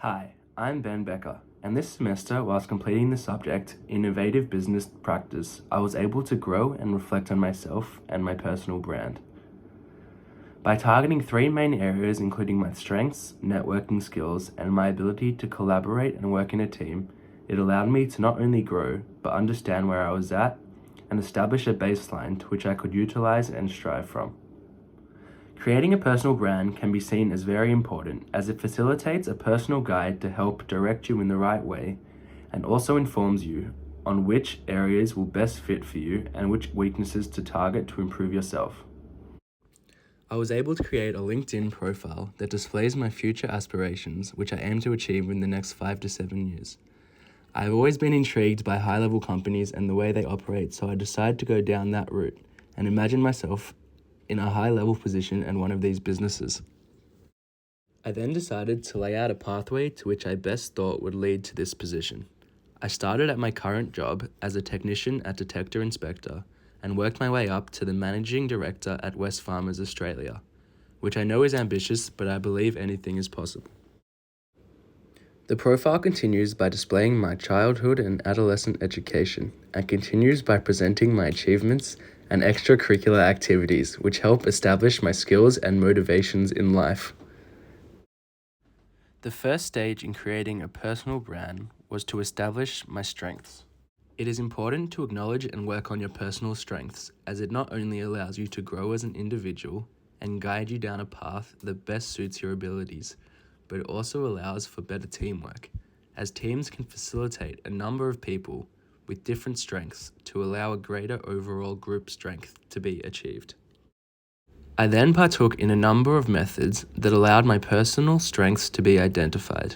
Hi, I'm Ben Becker, and this semester, whilst completing the subject Innovative Business Practice, I was able to grow and reflect on myself and my personal brand. By targeting three main areas, including my strengths, networking skills, and my ability to collaborate and work in a team, it allowed me to not only grow, but understand where I was at and establish a baseline to which I could utilize and strive from. Creating a personal brand can be seen as very important, as it facilitates a personal guide to help direct you in the right way and also informs you on which areas will best fit for you and which weaknesses to target to improve yourself. I was able to create a LinkedIn profile that displays my future aspirations, which I aim to achieve in the next 5 to 7 years. I've always been intrigued by high-level companies and the way they operate, so I decided to go down that route and imagine myself in a high-level position in one of these businesses. I then decided to lay out a pathway to which I best thought would lead to this position. I started at my current job as a technician at Detector Inspector and worked my way up to the Managing Director at Wesfarmers Australia, which I know is ambitious, but I believe anything is possible. The profile continues by displaying my childhood and adolescent education and continues by presenting my achievements and extracurricular activities which help establish my skills and motivations in life. The first stage in creating a personal brand was to establish my strengths. It is important to acknowledge and work on your personal strengths, as it not only allows you to grow as an individual and guide you down a path that best suits your abilities, but it also allows for better teamwork, as teams can facilitate a number of people with different strengths to allow a greater overall group strength to be achieved. I then partook in a number of methods that allowed my personal strengths to be identified.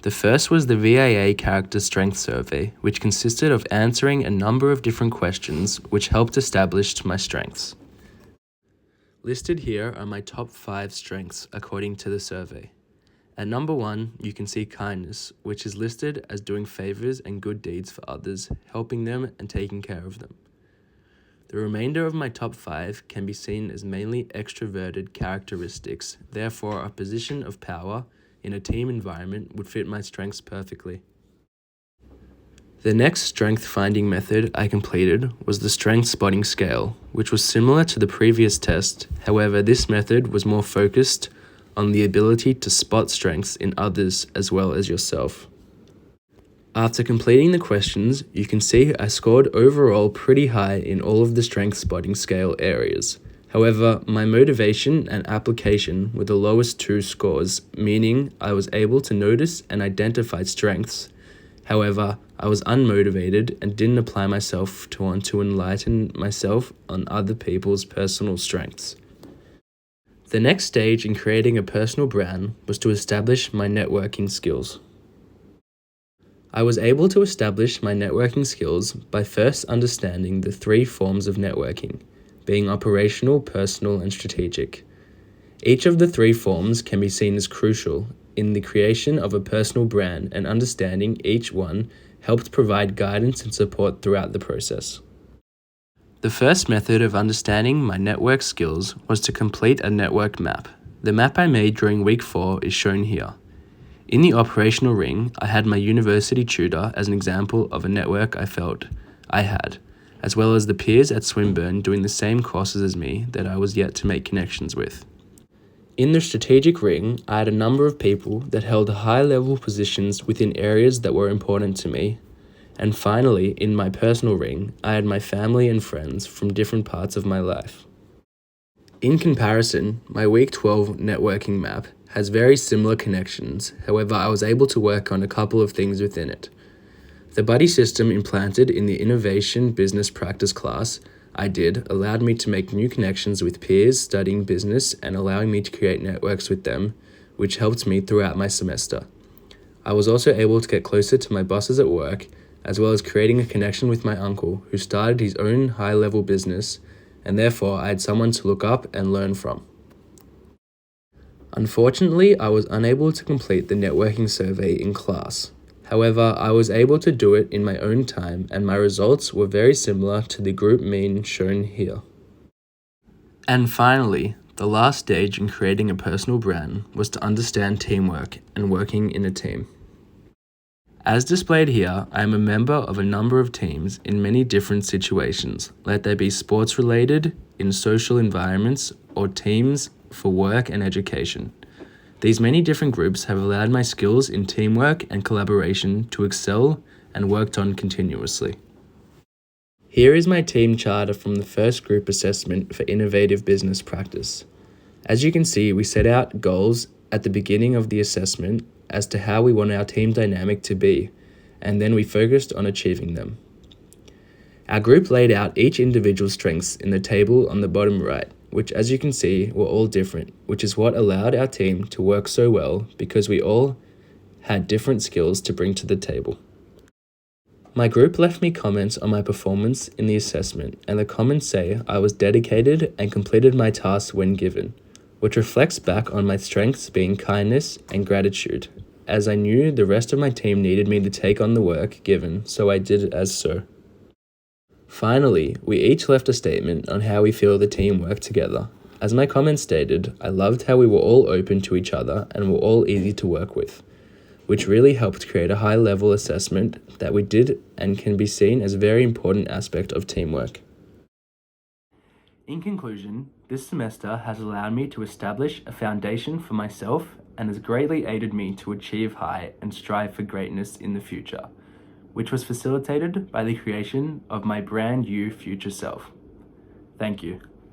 The first was the VAA Character Strength Survey, which consisted of answering a number of different questions which helped establish my strengths. Listed here are my top 5 strengths according to the survey. At number 1, you can see kindness, which is listed as doing favors and good deeds for others, helping them and taking care of them. The remainder of my top 5 can be seen as mainly extroverted characteristics, therefore a position of power in a team environment would fit my strengths perfectly. The next strength finding method I completed was the strength spotting scale, which was similar to the previous test. However, this method was more focused on the ability to spot strengths in others as well as yourself. After completing the questions, you can see I scored overall pretty high in all of the strength spotting scale areas. However, my motivation and application were the lowest 2 scores, meaning I was able to notice and identify strengths. However, I was unmotivated and didn't apply myself to want to enlighten myself on other people's personal strengths. The next stage in creating a personal brand was to establish my networking skills. I was able to establish my networking skills by first understanding the 3 forms of networking, being operational, personal, and strategic. Each of the 3 forms can be seen as crucial in the creation of a personal brand, and understanding each one helped provide guidance and support throughout the process. The first method of understanding my network skills was to complete a network map. The map I made during week 4 is shown here. In the operational ring, I had my university tutor as an example of a network I felt I had, as well as the peers at Swinburne doing the same courses as me that I was yet to make connections with. In the strategic ring, I had a number of people that held high-level positions within areas that were important to me. And finally, in my personal ring, I had my family and friends from different parts of my life. In comparison, my week 12 networking map has very similar connections. However, I was able to work on a couple of things within it. The buddy system implanted in the Innovation Business Practice class I did allowed me to make new connections with peers studying business and allowing me to create networks with them, which helped me throughout my semester. I was also able to get closer to my bosses at work, as well as creating a connection with my uncle, who started his own high-level business, and therefore I had someone to look up and learn from. Unfortunately, I was unable to complete the networking survey in class. However, I was able to do it in my own time, and my results were very similar to the group mean shown here. And finally, The last stage in creating a personal brand was to understand teamwork and working in a team. As displayed here, I am a member of a number of teams in many different situations, let they be sports related, in social environments, or teams for work and education. These many different groups have allowed my skills in teamwork and collaboration to excel and worked on continuously. Here is my team charter from the first group assessment for innovative business practice. As you can see, we set out goals at the beginning of the assessment as to how we want our team dynamic to be, and then we focused on achieving them. Our group laid out each individual's strengths in the table on the bottom right, which as you can see were all different, which is what allowed our team to work so well because we all had different skills to bring to the table. My group left me comments on my performance in the assessment, and the comments say I was dedicated and completed my tasks when given, which reflects back on my strengths being kindness and gratitude, as I knew the rest of my team needed me to take on the work given, so I did it as so. Finally, we each left a statement on how we feel the team worked together. As my comments stated, I loved how we were all open to each other and were all easy to work with, which really helped create a high-level assessment that we did and can be seen as a very important aspect of teamwork. In conclusion, this semester has allowed me to establish a foundation for myself and has greatly aided me to achieve high and strive for greatness in the future, which was facilitated by the creation of my brand new future self. Thank you.